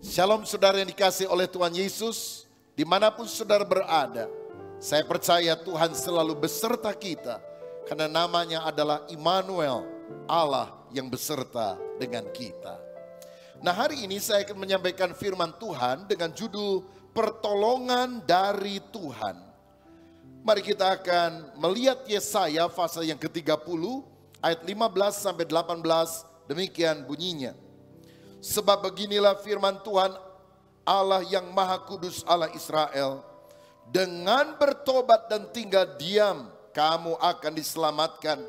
Shalom saudara yang dikasih oleh Tuhan Yesus, dimanapun saudara berada. Saya percaya Tuhan selalu beserta kita, karena namanya adalah Immanuel, Allah yang beserta dengan kita. Nah, hari ini saya akan menyampaikan firman Tuhan dengan judul Pertolongan dari Tuhan. Mari kita akan melihat Yesaya pasal yang ke-30 ayat 15 sampai 18, demikian bunyinya. Sebab beginilah firman Tuhan Allah yang Maha Kudus, Allah Israel. Dengan bertobat dan tinggal diam, kamu akan diselamatkan.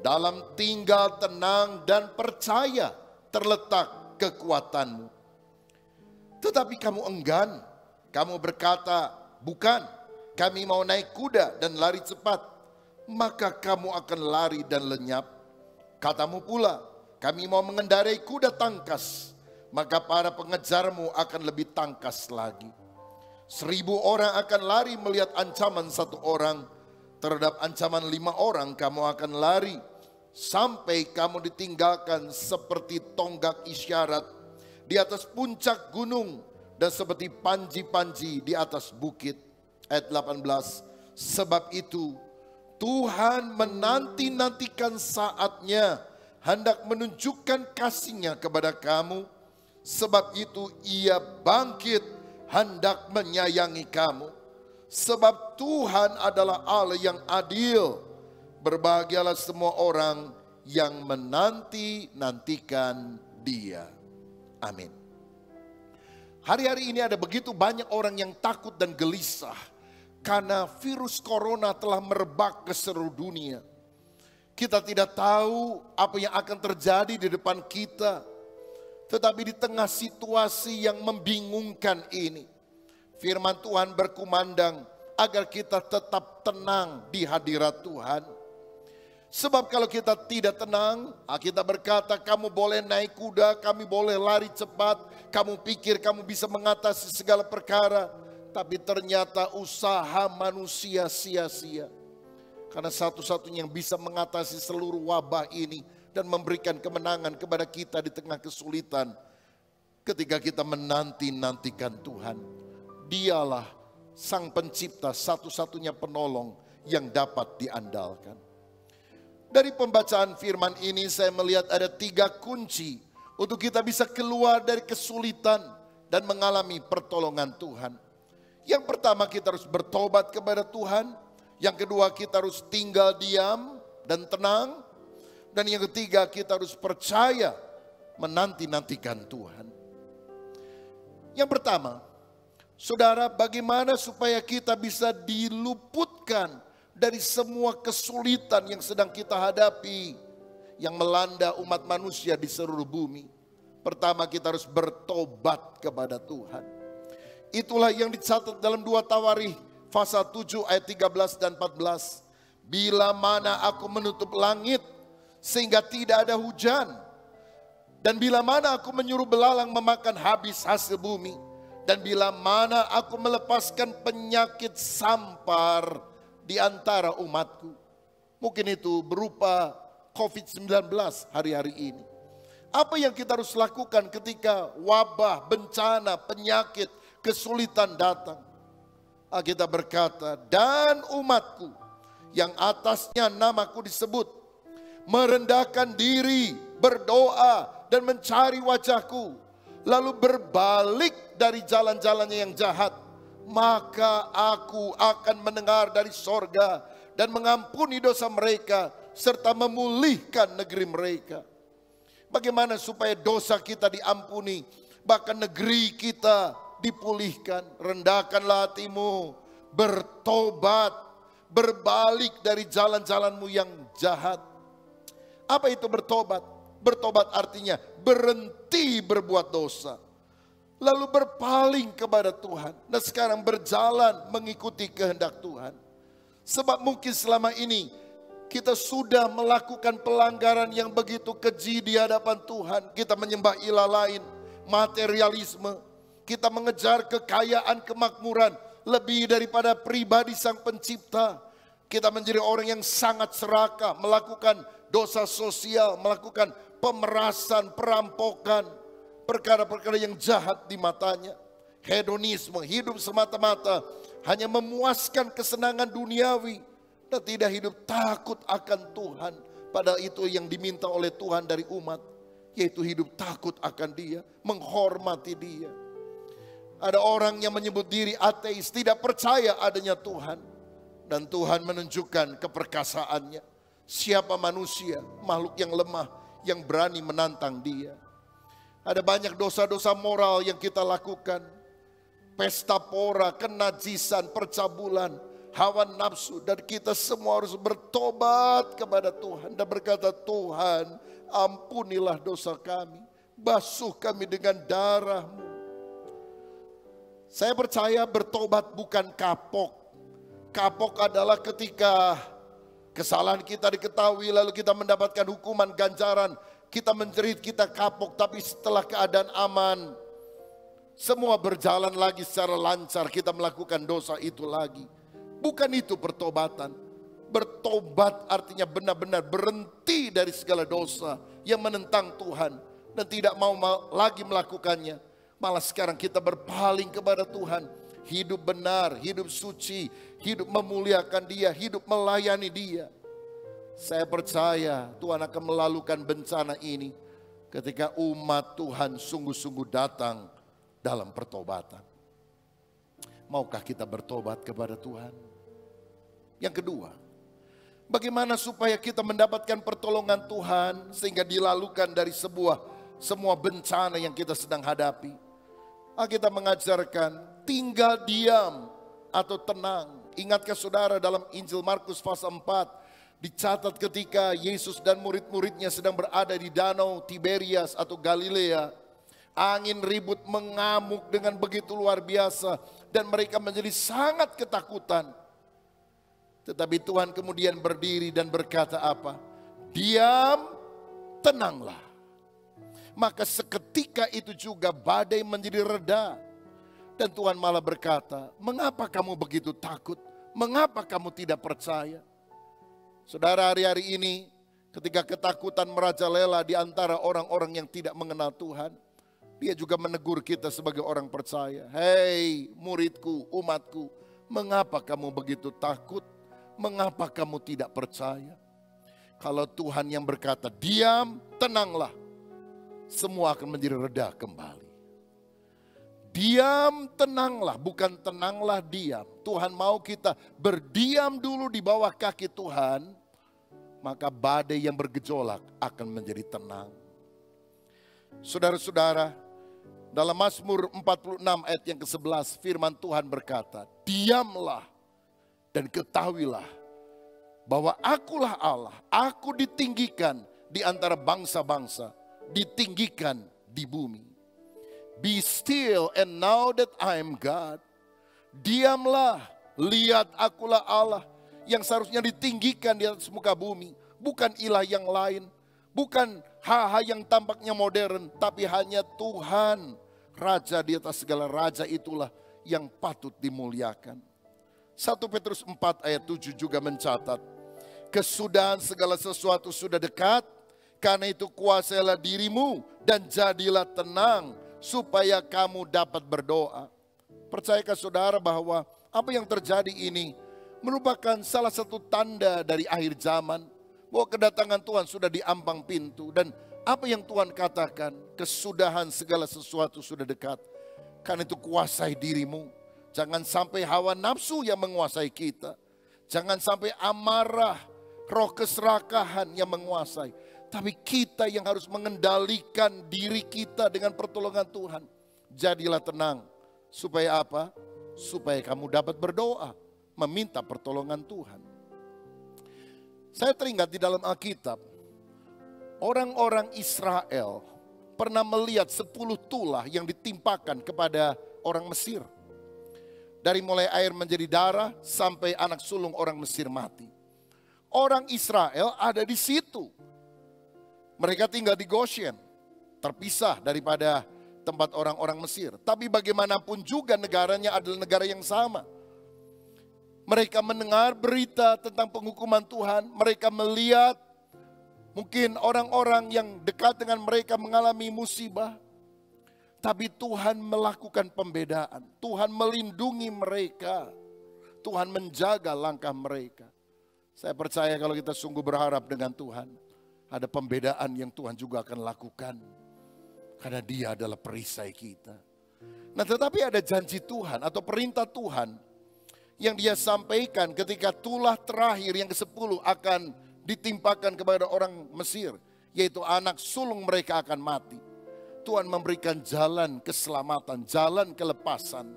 Dalam tinggal tenang dan percaya terletak kekuatanmu. Tetapi kamu enggan, kamu berkata, bukan, kami mau naik kuda dan lari cepat. Maka kamu akan lari dan lenyap. Katamu pula, kami mau mengendarai kuda tangkas, maka para pengejarmu akan lebih tangkas lagi. 1000 orang akan lari melihat ancaman 1 orang, terhadap ancaman 5 orang kamu akan lari, sampai kamu ditinggalkan seperti tonggak isyarat di atas puncak gunung dan seperti panji-panji di atas bukit. Ayat 18, sebab itu Tuhan menanti-nantikan saatnya hendak menunjukkan kasih-Nya kepada kamu. Sebab itu Ia bangkit hendak menyayangi kamu. Sebab Tuhan adalah Allah yang adil. Berbahagialah semua orang yang menanti-nantikan Dia. Amin. Hari-hari ini ada begitu banyak orang yang takut dan gelisah karena virus corona telah merebak ke seluruh dunia. Kita tidak tahu apa yang akan terjadi di depan kita. Tetapi di tengah situasi yang membingungkan ini, firman Tuhan berkumandang agar kita tetap tenang di hadirat Tuhan. Sebab kalau kita tidak tenang, kita berkata kamu boleh naik kuda, kami boleh lari cepat, kamu pikir kamu bisa mengatasi segala perkara. Tapi ternyata usaha manusia sia-sia. Karena satu-satunya yang bisa mengatasi seluruh wabah ini dan memberikan kemenangan kepada kita di tengah kesulitan, ketika kita menanti-nantikan Tuhan. Dialah Sang Pencipta, satu-satunya penolong yang dapat diandalkan. Dari pembacaan firman ini saya melihat ada 3 kunci untuk kita bisa keluar dari kesulitan dan mengalami pertolongan Tuhan. Yang pertama, kita harus bertobat kepada Tuhan. Yang kedua, kita harus tinggal diam dan tenang. Dan yang ketiga, kita harus percaya menanti-nantikan Tuhan. Yang pertama, saudara, bagaimana supaya kita bisa diluputkan dari semua kesulitan yang sedang kita hadapi, yang melanda umat manusia di seluruh bumi? Pertama, kita harus bertobat kepada Tuhan. Itulah yang dicatat dalam 2 Tawarikh pasal 7 ayat 13 dan 14. Bila mana aku menutup langit sehingga tidak ada hujan, dan bila mana aku menyuruh belalang memakan habis hasil bumi, dan bila mana aku melepaskan penyakit sampar di antara umatku. Mungkin itu berupa COVID-19 hari-hari ini. Apa yang kita harus lakukan ketika wabah, bencana, penyakit, kesulitan datang? Kita berkata, dan umatku yang atasnya namaku disebut, merendahkan diri, berdoa dan mencari wajahku, lalu berbalik dari jalan-jalannya yang jahat, maka aku akan mendengar dari sorga dan mengampuni dosa mereka serta memulihkan negeri mereka. Bagaimana supaya dosa kita diampuni, bahkan negeri kita dipulihkan? Rendahkanlah hatimu, bertobat, berbalik dari jalan-jalanmu yang jahat. Apa itu bertobat? Bertobat artinya berhenti berbuat dosa, lalu berpaling kepada Tuhan, dan sekarang berjalan mengikuti kehendak Tuhan. Sebab mungkin selama ini kita sudah melakukan pelanggaran yang begitu keji di hadapan Tuhan. Kita menyembah ilah lain, materialisme. Kita mengejar kekayaan, kemakmuran lebih daripada pribadi Sang Pencipta. Kita menjadi orang yang sangat serakah, melakukan dosa sosial, melakukan pemerasan, perampokan, perkara-perkara yang jahat di matanya. Hedonisme, hidup semata-mata hanya memuaskan kesenangan duniawi dan tidak hidup takut akan Tuhan. Padahal itu yang diminta oleh Tuhan dari umat, yaitu hidup takut akan Dia, menghormati Dia. Ada orang yang menyebut diri ateis, tidak percaya adanya Tuhan. Dan Tuhan menunjukkan keperkasaannya. Siapa manusia, makhluk yang lemah, yang berani menantang Dia. Ada banyak dosa-dosa moral yang kita lakukan. Pesta pora, kenajisan, percabulan, hawa nafsu. Dan kita semua harus bertobat kepada Tuhan. Dan berkata, Tuhan, ampunilah dosa kami. Basuh kami dengan darah-Mu. Saya percaya bertobat bukan kapok. Kapok adalah ketika kesalahan kita diketahui lalu kita mendapatkan hukuman ganjaran. Kita menjerit, kita kapok, tapi setelah keadaan aman, semua berjalan lagi secara lancar, kita melakukan dosa itu lagi. Bukan itu pertobatan. Bertobat artinya benar-benar berhenti dari segala dosa yang menentang Tuhan dan tidak mau lagi melakukannya. Malah sekarang kita berpaling kepada Tuhan. Hidup benar, hidup suci, hidup memuliakan Dia, hidup melayani Dia. Saya percaya Tuhan akan melalukan bencana ini ketika umat Tuhan sungguh-sungguh datang dalam pertobatan. Maukah kita bertobat kepada Tuhan? Yang kedua, bagaimana supaya kita mendapatkan pertolongan Tuhan sehingga dilalukan dari semua bencana yang kita sedang hadapi? Alkitab mengajarkan tinggal diam atau tenang. Ingatkah saudara dalam Injil Markus pasal 4 dicatat ketika Yesus dan murid-muridnya sedang berada di danau Tiberias atau Galilea. Angin ribut mengamuk dengan begitu luar biasa dan mereka menjadi sangat ketakutan. Tetapi Tuhan kemudian berdiri dan berkata apa? Diam, tenanglah. Maka seketika itu juga badai menjadi reda. Dan Tuhan malah berkata, mengapa kamu begitu takut? Mengapa kamu tidak percaya? Saudara, hari-hari ini ketika ketakutan merajalela di antara orang-orang yang tidak mengenal Tuhan, Dia juga menegur kita sebagai orang percaya. Hei muridku, umatku, mengapa kamu begitu takut? Mengapa kamu tidak percaya? Kalau Tuhan yang berkata, diam, tenanglah, semua akan menjadi reda kembali. Diam, tenanglah, bukan tenanglah, diam. Tuhan mau kita berdiam dulu di bawah kaki Tuhan, maka badai yang bergejolak akan menjadi tenang. Saudara-saudara, dalam Mazmur 46 ayat yang ke-11 firman Tuhan berkata, diamlah dan ketahuilah bahwa akulah Allah, aku ditinggikan di antara bangsa-bangsa, ditinggikan di bumi. Be still and know that I am God. Diamlah, lihat akulah Allah yang seharusnya ditinggikan di atas muka bumi. Bukan ilah yang lain, bukan hal-hal yang tampaknya modern, tapi hanya Tuhan, Raja di atas segala raja, itulah yang patut dimuliakan. 1 Petrus 4 ayat 7 juga mencatat, kesudahan segala sesuatu sudah dekat, karena itu kuasailah dirimu dan jadilah tenang, supaya kamu dapat berdoa. Percayakah saudara bahwa apa yang terjadi ini merupakan salah satu tanda dari akhir zaman, bahwa kedatangan Tuhan sudah di ambang pintu. Dan apa yang Tuhan katakan, kesudahan segala sesuatu sudah dekat. Karena itu kuasai dirimu. Jangan sampai hawa nafsu yang menguasai kita. Jangan sampai amarah, roh keserakahan yang menguasai. Tapi kita yang harus mengendalikan diri kita dengan pertolongan Tuhan. Jadilah tenang. Supaya apa? Supaya kamu dapat berdoa. Meminta pertolongan Tuhan. Saya teringat di dalam Alkitab. Orang-orang Israel pernah melihat 10 tulah yang ditimpakan kepada orang Mesir. Dari mulai air menjadi darah sampai anak sulung orang Mesir mati. Orang Israel ada di situ. Mereka tinggal di Goshen, terpisah daripada tempat orang-orang Mesir. Tapi bagaimanapun juga negaranya adalah negara yang sama. Mereka mendengar berita tentang penghukuman Tuhan. Mereka melihat mungkin orang-orang yang dekat dengan mereka mengalami musibah. Tapi Tuhan melakukan pembedaan. Tuhan melindungi mereka. Tuhan menjaga langkah mereka. Saya percaya kalau kita sungguh berharap dengan Tuhan, ada pembedaan yang Tuhan juga akan lakukan. Karena Dia adalah perisai kita. Nah, tetapi ada janji Tuhan atau perintah Tuhan yang Dia sampaikan ketika tulah terakhir yang ke-10 akan ditimpakan kepada orang Mesir. Yaitu anak sulung mereka akan mati. Tuhan memberikan jalan keselamatan, jalan kelepasan.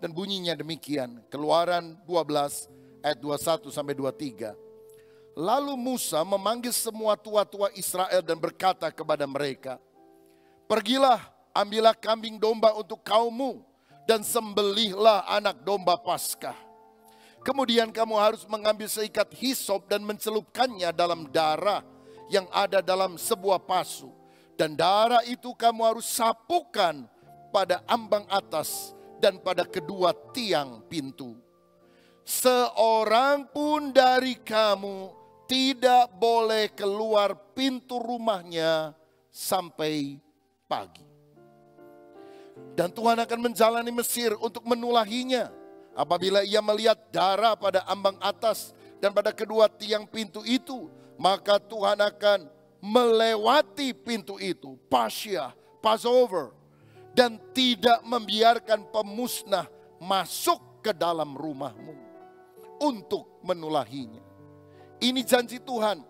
Dan bunyinya demikian, Keluaran 12 ayat 21 sampai 23. Lalu Musa memanggil semua tua-tua Israel dan berkata kepada mereka, pergilah, ambillah kambing domba untuk kaummu dan sembelihlah anak domba Paskah. Kemudian kamu harus mengambil seikat hisop dan mencelupkannya dalam darah yang ada dalam sebuah pasu. Dan darah itu kamu harus sapukan pada ambang atas dan pada kedua tiang pintu. Seorang pun dari kamu tidak boleh keluar pintu rumahnya sampai pagi. Dan Tuhan akan menjalani Mesir untuk menulahinya. Apabila ia melihat darah pada ambang atas dan pada kedua tiang pintu itu, maka Tuhan akan melewati pintu itu, Pasyah, Passover, dan tidak membiarkan pemusnah masuk ke dalam rumahmu untuk menulahinya. Ini janji Tuhan.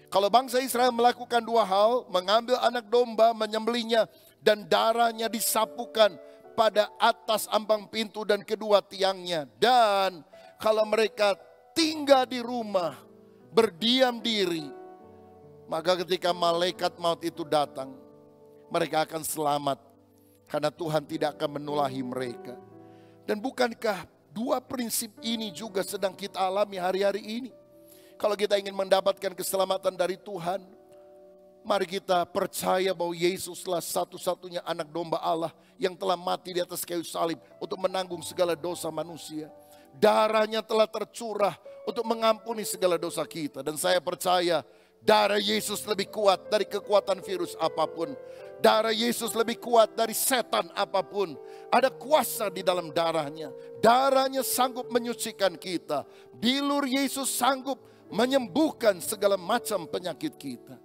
Kalau bangsa Israel melakukan dua hal, mengambil anak domba, menyembelihnya, dan darahnya disapukan pada atas ambang pintu dan kedua tiangnya. Dan kalau mereka tinggal di rumah, berdiam diri, maka ketika malaikat maut itu datang, mereka akan selamat. Karena Tuhan tidak akan menulahi mereka. Dan bukankah dua prinsip ini juga sedang kita alami hari-hari ini? Kalau kita ingin mendapatkan keselamatan dari Tuhan, mari kita percaya bahwa Yesuslah satu-satunya anak domba Allah yang telah mati di atas kayu salib untuk menanggung segala dosa manusia. Darahnya telah tercurah untuk mengampuni segala dosa kita. Dan saya percaya darah Yesus lebih kuat dari kekuatan virus apapun. Darah Yesus lebih kuat dari setan apapun. Ada kuasa di dalam darahnya. Darahnya sanggup menyucikan kita. Bilur Yesus sanggup menyembuhkan segala macam penyakit kita.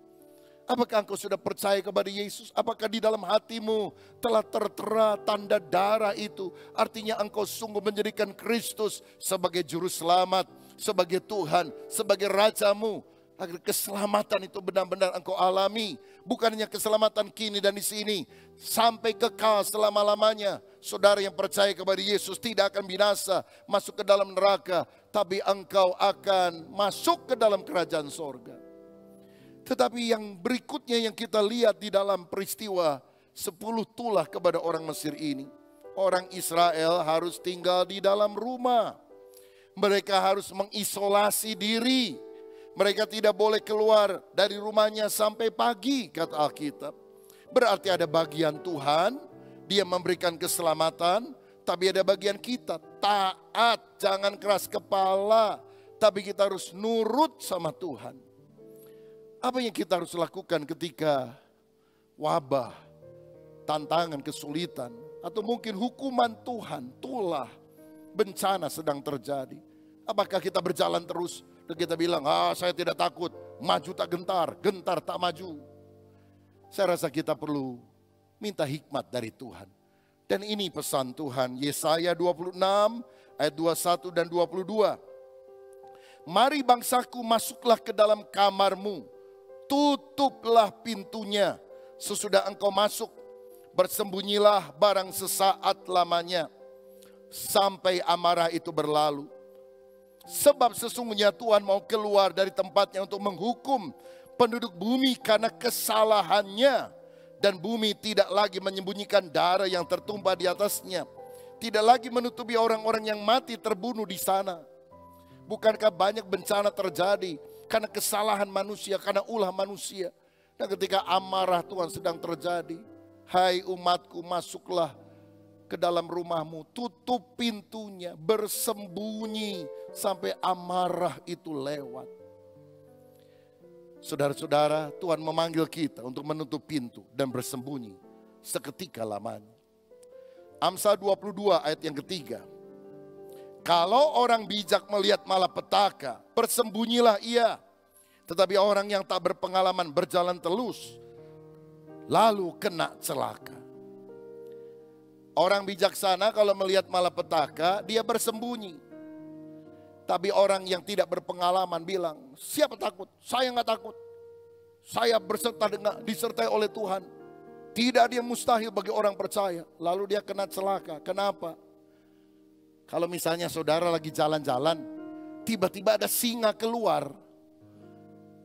Apakah engkau sudah percaya kepada Yesus? Apakah di dalam hatimu telah tertera tanda darah itu? Artinya engkau sungguh menjadikan Kristus sebagai juru selamat, sebagai Tuhan, sebagai Rajamu. Agar keselamatan itu benar-benar engkau alami. Bukan hanya keselamatan kini dan di sini, sampai kekal selama-lamanya. Saudara yang percaya kepada Yesus tidak akan binasa, masuk ke dalam neraka. Tapi engkau akan masuk ke dalam kerajaan sorga. Tetapi yang berikutnya yang kita lihat di dalam peristiwa 10 tulah kepada orang Mesir ini. Orang Israel harus tinggal di dalam rumah. Mereka harus mengisolasi diri. Mereka tidak boleh keluar dari rumahnya sampai pagi, kata Alkitab. Berarti ada bagian Tuhan, Dia memberikan keselamatan. Tapi ada bagian kita, taat, jangan keras kepala. Tapi kita harus nurut sama Tuhan. Apa yang kita harus lakukan ketika wabah, tantangan, kesulitan, atau mungkin hukuman Tuhan, tulah, bencana sedang terjadi? Apakah kita berjalan terus dan kita bilang, saya tidak takut, maju tak gentar, gentar tak maju? Saya rasa kita perlu minta hikmat dari Tuhan. Dan ini pesan Tuhan, Yesaya 26 ayat 21 dan 22. Mari bangsaku, masuklah ke dalam kamarmu, tutuplah pintunya. Sesudah engkau masuk, bersembunyilah barang sesaat lamanya, sampai amarah itu berlalu. Sebab sesungguhnya Tuhan mau keluar dari tempatnya untuk menghukum penduduk bumi karena kesalahannya. Dan bumi tidak lagi menyembunyikan darah yang tertumpah di atasnya. Tidak lagi menutupi orang-orang yang mati terbunuh di sana. Bukankah banyak bencana terjadi karena kesalahan manusia, karena ulah manusia. Dan ketika amarah Tuhan sedang terjadi, hai umatku, masuklah ke dalam rumahmu, tutup pintunya, bersembunyi sampai amarah itu lewat. Saudara-saudara, Tuhan memanggil kita untuk menutup pintu dan bersembunyi seketika lamanya. Amsal 22 ayat yang ketiga. Kalau orang bijak melihat malapetaka, bersembunyilah ia. Tetapi orang yang tak berpengalaman berjalan telus, lalu kena celaka. Orang bijaksana kalau melihat malapetaka, dia bersembunyi. Tapi orang yang tidak berpengalaman bilang, siapa takut? Saya nggak takut. Saya disertai oleh Tuhan. Tidak ada yang mustahil bagi orang percaya. Lalu dia kena celaka. Kenapa? Kalau misalnya saudara lagi jalan-jalan, tiba-tiba ada singa keluar.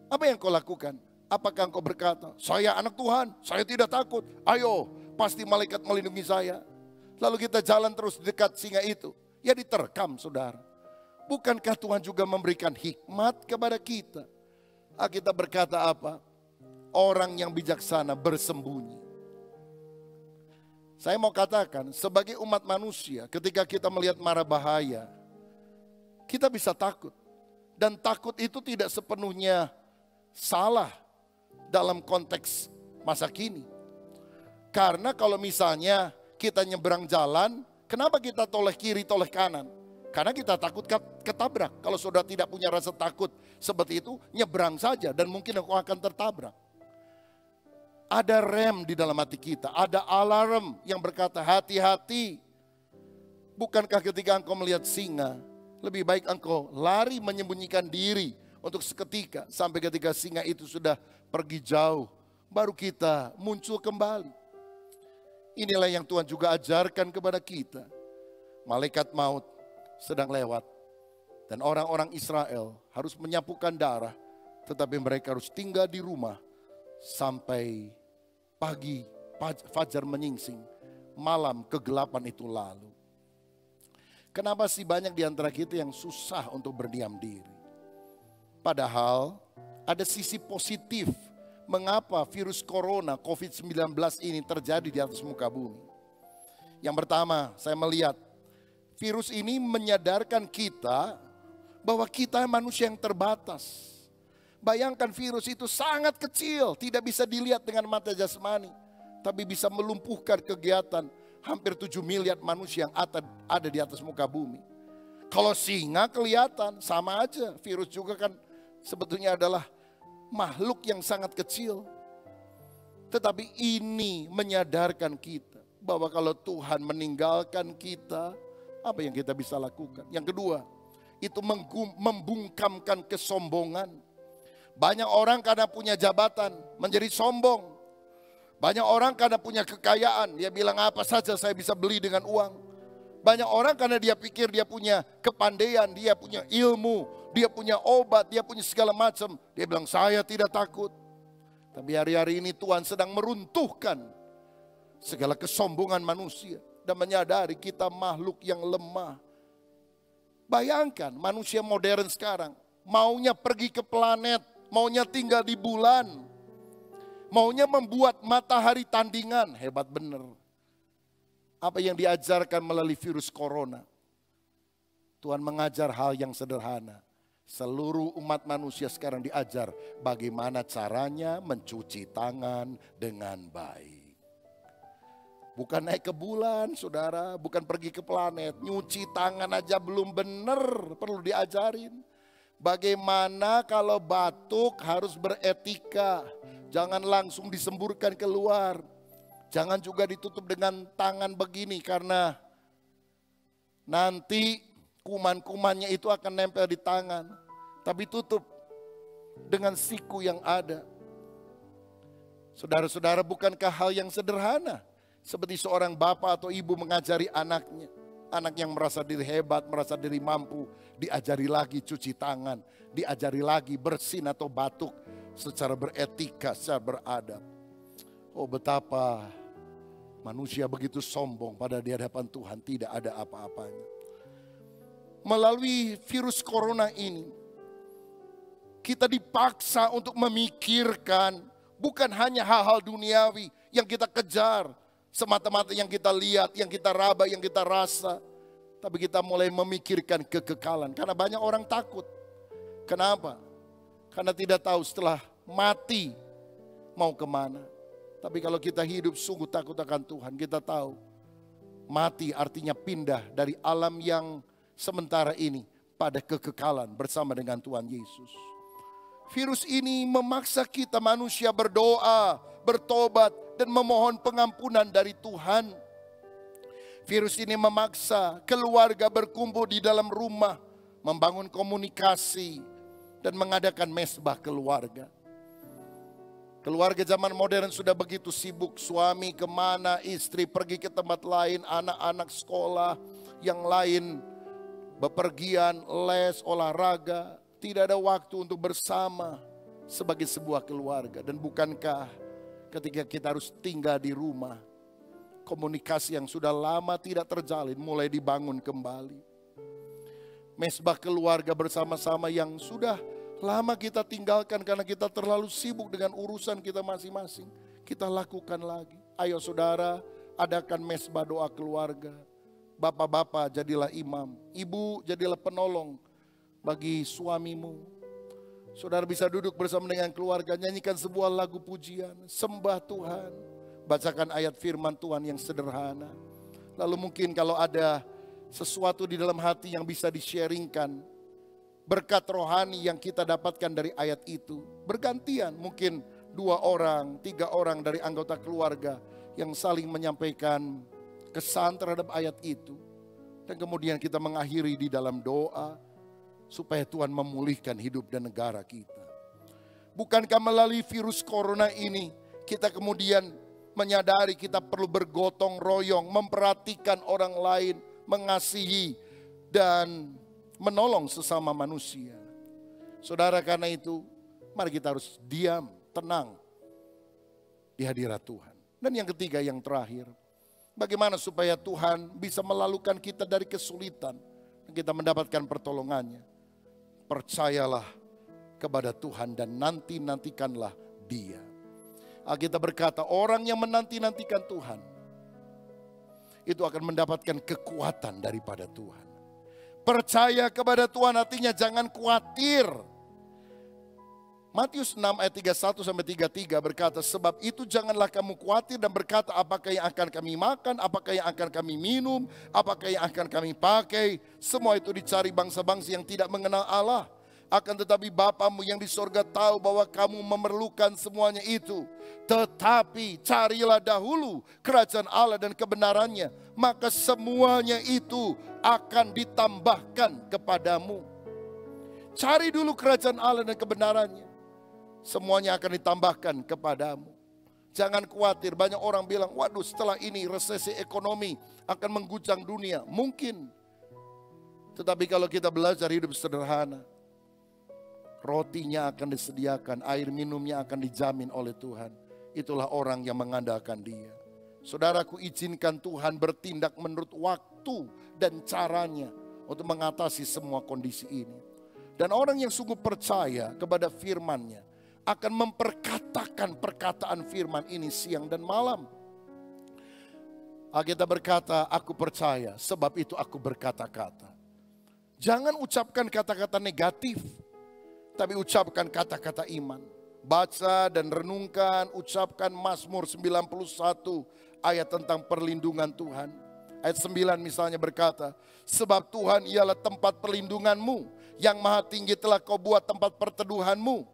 Apa yang kau lakukan? Apakah engkau berkata, saya anak Tuhan, saya tidak takut. Ayo, pasti malaikat melindungi saya. Lalu kita jalan terus di dekat singa itu. Ya diterkam saudara. Bukankah Tuhan juga memberikan hikmat kepada kita? Kita berkata apa? Orang yang bijaksana bersembunyi. Saya mau katakan, sebagai umat manusia, ketika kita melihat mara bahaya, kita bisa takut. Dan takut itu tidak sepenuhnya salah dalam konteks masa kini. Karena kalau misalnya kita nyebrang jalan, kenapa kita toleh kiri, toleh kanan? Karena kita takut ketabrak. Kalau saudara tidak punya rasa takut seperti itu, nyebrang saja dan mungkin engkau akan tertabrak. Ada rem di dalam hati kita, ada alarm yang berkata hati-hati. Bukankah ketika engkau melihat singa, lebih baik engkau lari menyembunyikan diri untuk seketika, sampai ketika singa itu sudah pergi jauh, baru kita muncul kembali. Inilah yang Tuhan juga ajarkan kepada kita. Malaikat maut sedang lewat dan orang-orang Israel harus menyapukan darah, tetapi mereka harus tinggal di rumah sampai pagi fajar menyingsing, malam kegelapan itu lalu. Kenapa sih banyak di antara kita yang susah untuk berdiam diri? Padahal ada sisi positif mengapa virus corona COVID-19 ini terjadi di atas muka bumi. Yang pertama, saya melihat virus ini menyadarkan kita bahwa kita manusia yang terbatas. Bayangkan virus itu sangat kecil, tidak bisa dilihat dengan mata jasmani, tapi bisa melumpuhkan kegiatan hampir 7 miliar manusia yang ada di atas muka bumi. Kalau singa kelihatan, sama aja. Virus juga kan sebetulnya adalah makhluk yang sangat kecil. Tetapi ini menyadarkan kita bahwa kalau Tuhan meninggalkan kita, apa yang kita bisa lakukan? Yang kedua, itu membungkamkan kesombongan. Banyak orang karena punya jabatan menjadi sombong. Banyak orang karena punya kekayaan, dia bilang apa saja saya bisa beli dengan uang. Banyak orang karena dia pikir dia punya kepandaian, dia punya ilmu, dia punya obat, dia punya segala macam. Dia bilang saya tidak takut. Tapi hari-hari ini Tuhan sedang meruntuhkan segala kesombongan manusia dan menyadari kita makhluk yang lemah. Bayangkan manusia modern sekarang maunya pergi ke planet, maunya tinggal di bulan, maunya membuat matahari tandingan. Hebat bener. Apa yang diajarkan melalui virus corona? Tuhan mengajar hal yang sederhana. Seluruh umat manusia sekarang diajar bagaimana caranya mencuci tangan dengan baik. Bukan naik ke bulan, saudara, bukan pergi ke planet. Nyuci tangan aja belum benar, perlu diajarin. Bagaimana kalau batuk harus beretika, jangan langsung disemburkan keluar. Jangan juga ditutup dengan tangan begini karena nanti kuman-kumannya itu akan nempel di tangan. Tapi tutup dengan siku yang ada. Saudara-saudara, bukankah hal yang sederhana? Seperti seorang bapak atau ibu mengajari anaknya. Anak yang merasa diri hebat, merasa diri mampu, diajari lagi cuci tangan, diajari lagi bersin atau batuk secara beretika, secara beradab. Oh betapa manusia begitu sombong pada di hadapan Tuhan, tidak ada apa-apanya. Melalui virus corona ini, kita dipaksa untuk memikirkan bukan hanya hal-hal duniawi yang kita kejar, semata-mata yang kita lihat, yang kita raba, yang kita rasa. Tapi kita mulai memikirkan kekekalan. Karena banyak orang takut. Kenapa? Karena tidak tahu setelah mati mau kemana. Tapi kalau kita hidup sungguh takut akan Tuhan, kita tahu mati artinya pindah dari alam yang sementara ini pada kekekalan bersama dengan Tuhan Yesus. Virus ini memaksa kita manusia berdoa, bertobat, dan memohon pengampunan dari Tuhan. Virus ini memaksa keluarga berkumpul di dalam rumah, membangun komunikasi, dan mengadakan mesbah keluarga. Keluarga zaman modern sudah begitu sibuk, suami kemana, istri pergi ke tempat lain, anak-anak sekolah, yang lain bepergian, les, olahraga. Tidak ada waktu untuk bersama sebagai sebuah keluarga. Dan bukankah ketika kita harus tinggal di rumah, komunikasi yang sudah lama tidak terjalin mulai dibangun kembali. Mesbah keluarga bersama-sama yang sudah lama kita tinggalkan karena kita terlalu sibuk dengan urusan kita masing-masing. Kita lakukan lagi. Ayo saudara, adakan mesbah doa keluarga. Bapak-bapak jadilah imam. Ibu jadilah penolong bagi suamimu. Saudara bisa duduk bersama dengan keluarga, nyanyikan sebuah lagu pujian, sembah Tuhan. Bacakan ayat firman Tuhan yang sederhana. Lalu mungkin kalau ada sesuatu di dalam hati yang bisa di-sharingkan, berkat rohani yang kita dapatkan dari ayat itu, bergantian mungkin 2 orang, 3 orang dari anggota keluarga yang saling menyampaikan kesan terhadap ayat itu. Dan kemudian kita mengakhiri di dalam doa supaya Tuhan memulihkan hidup dan negara kita. Bukankah melalui virus corona ini kita kemudian menyadari kita perlu bergotong royong, memperhatikan orang lain, mengasihi dan menolong sesama manusia. Saudara, karena itu mari kita harus diam, tenang di hadirat Tuhan. Dan yang ketiga, yang terakhir, bagaimana supaya Tuhan bisa melalukan kita dari kesulitan dan kita mendapatkan pertolongannya. Percayalah kepada Tuhan dan nantikanlah Dia. Alkitab berkata, orang yang menanti-nantikan Tuhan itu akan mendapatkan kekuatan daripada Tuhan. Percaya kepada Tuhan artinya jangan khawatir. Matius 6 ayat 31 sampai 33 berkata, sebab itu janganlah kamu khawatir dan berkata apakah yang akan kami makan, apakah yang akan kami minum, apakah yang akan kami pakai. Semua itu dicari bangsa-bangsa yang tidak mengenal Allah. Akan tetapi Bapamu yang di sorga tahu bahwa kamu memerlukan semuanya itu. Tetapi carilah dahulu kerajaan Allah dan kebenarannya, maka semuanya itu akan ditambahkan kepadamu. Cari dulu kerajaan Allah dan kebenarannya, semuanya akan ditambahkan kepadamu. Jangan khawatir. Banyak orang bilang, waduh setelah ini resesi ekonomi akan mengguncang dunia. Mungkin. Tetapi kalau kita belajar hidup sederhana, rotinya akan disediakan, air minumnya akan dijamin oleh Tuhan. Itulah orang yang mengandalkan Dia. Saudaraku, izinkan Tuhan bertindak menurut waktu dan caranya untuk mengatasi semua kondisi ini. Dan orang yang sungguh percaya kepada firman-Nya akan memperkatakan perkataan firman ini siang dan malam. Alkitab berkata, aku percaya sebab itu aku berkata-kata. Jangan ucapkan kata-kata negatif, tapi ucapkan kata-kata iman. Baca dan renungkan, ucapkan Mazmur 91 ayat tentang perlindungan Tuhan. Ayat 9 misalnya berkata, sebab Tuhan ialah tempat perlindunganmu, yang maha tinggi telah kau buat tempat perteduhanmu.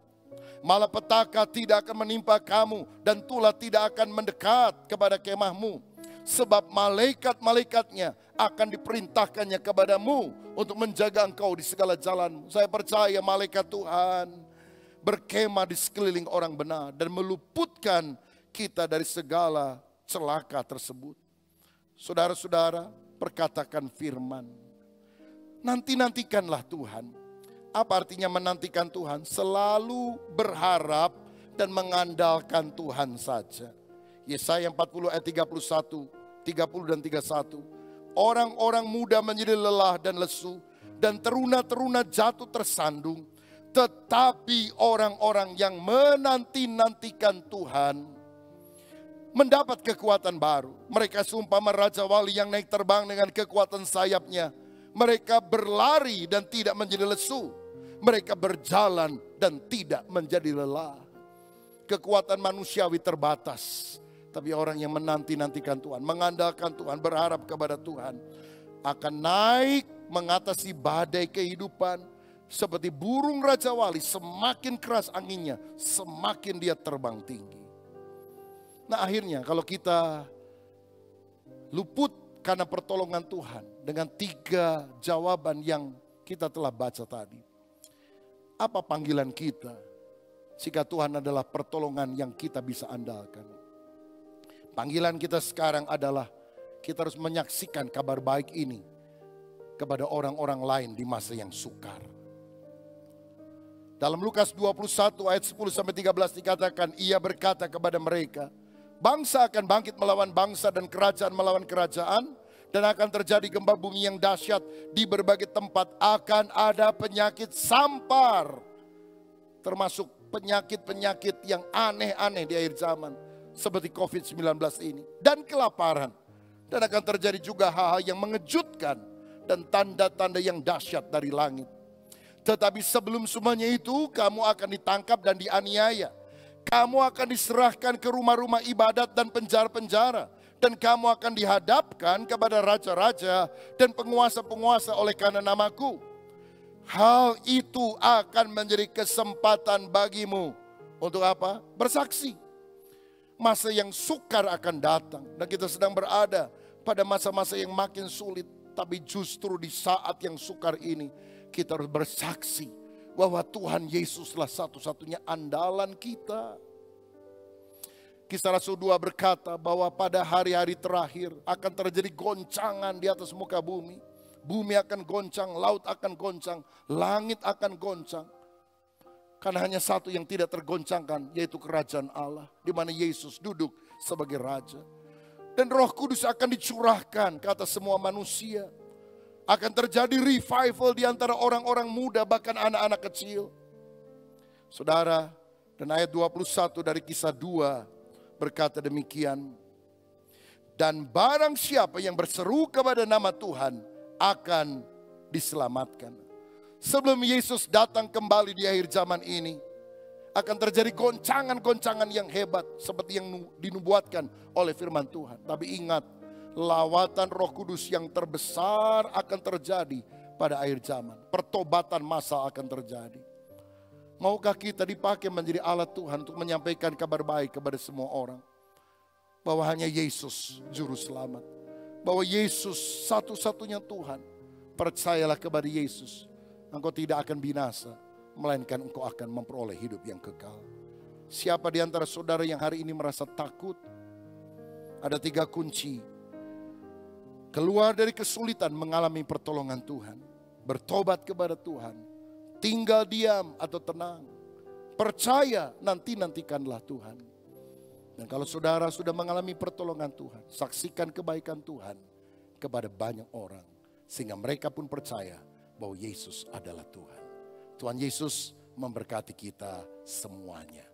Malapetaka tidak akan menimpa kamu, dan tulah tidak akan mendekat kepada kemahmu. Sebab malaikat-malaikatnya akan diperintahkannya kepadamu untuk menjaga engkau di segala jalanmu. Saya percaya malaikat Tuhan berkemah di sekeliling orang benar dan meluputkan kita dari segala celaka tersebut. Saudara-saudara, perkatakan firman. Nantikanlah Tuhan. Apa artinya menantikan Tuhan? Selalu berharap dan mengandalkan Tuhan saja. Yesaya 40 ayat 30 dan 31. Orang-orang muda menjadi lelah dan lesu, dan teruna-teruna jatuh tersandung. Tetapi orang-orang yang menanti-nantikan Tuhan mendapat kekuatan baru. Mereka seumpama raja wali yang naik terbang dengan kekuatan sayapnya. Mereka berlari dan tidak menjadi lesu. Mereka berjalan dan tidak menjadi lelah. Kekuatan manusiawi terbatas. Tapi orang yang menanti-nantikan Tuhan, mengandalkan Tuhan, berharap kepada Tuhan, akan naik mengatasi badai kehidupan. Seperti burung Raja Wali, semakin keras anginnya, semakin dia terbang tinggi. Nah akhirnya kalau kita luput karena pertolongan Tuhan dengan 3 jawaban yang kita telah baca tadi. Apa panggilan kita jika Tuhan adalah pertolongan yang kita bisa andalkan? Panggilan kita sekarang adalah kita harus menyaksikan kabar baik ini kepada orang-orang lain di masa yang sukar. Dalam Lukas 21 ayat 10-13 dikatakan, ia berkata kepada mereka, bangsa akan bangkit melawan bangsa dan kerajaan melawan kerajaan. Dan akan terjadi gempa bumi yang dahsyat di berbagai tempat. Akan ada penyakit sampar. Termasuk penyakit-penyakit yang aneh-aneh di akhir zaman. Seperti COVID-19 ini. Dan kelaparan. Dan akan terjadi juga hal-hal yang mengejutkan. Dan tanda-tanda yang dahsyat dari langit. Tetapi sebelum semuanya itu kamu akan ditangkap dan dianiaya. Kamu akan diserahkan ke rumah-rumah ibadat dan penjara-penjara. Dan kamu akan dihadapkan kepada raja-raja dan penguasa-penguasa oleh karena namaku. Hal itu akan menjadi kesempatan bagimu. Untuk apa? Bersaksi. Masa yang sukar akan datang. Dan kita sedang berada pada masa-masa yang makin sulit. Tapi justru di saat yang sukar ini kita harus bersaksi bahwa Tuhan Yesuslah satu-satunya andalan kita. Kisah Rasul 2 berkata bahwa pada hari-hari terakhir akan terjadi goncangan di atas muka bumi. Bumi akan goncang, laut akan goncang, langit akan goncang. Karena hanya satu yang tidak tergoncangkan, yaitu kerajaan Allah. Di mana Yesus duduk sebagai Raja. Dan Roh Kudus akan dicurahkan ke atas semua manusia. Akan terjadi revival di antara orang-orang muda, bahkan anak-anak kecil. Saudara, dan ayat 21 dari Kisah 2 berkata demikian. Dan barang siapa yang berseru kepada nama Tuhan akan diselamatkan. Sebelum Yesus datang kembali di akhir zaman ini, akan terjadi goncangan-goncangan yang hebat seperti yang dinubuatkan oleh firman Tuhan. Tapi ingat, lawatan Roh Kudus yang terbesar akan terjadi pada akhir zaman. Pertobatan massal akan terjadi. Maukah kita dipakai menjadi alat Tuhan untuk menyampaikan kabar baik kepada semua orang? Bahwa hanya Yesus juru selamat. Bahwa Yesus satu-satunya Tuhan. Percayalah kepada Yesus. Engkau tidak akan binasa. Melainkan engkau akan memperoleh hidup yang kekal. Siapa di antara saudara yang hari ini merasa takut? Ada 3 kunci. Keluar dari kesulitan mengalami pertolongan Tuhan. Bertobat kepada Tuhan. Tinggal diam atau tenang. Percaya, nantikanlah Tuhan. Dan kalau saudara sudah mengalami pertolongan Tuhan, saksikan kebaikan Tuhan kepada banyak orang. Sehingga mereka pun percaya bahwa Yesus adalah Tuhan. Tuhan Yesus memberkati kita semuanya.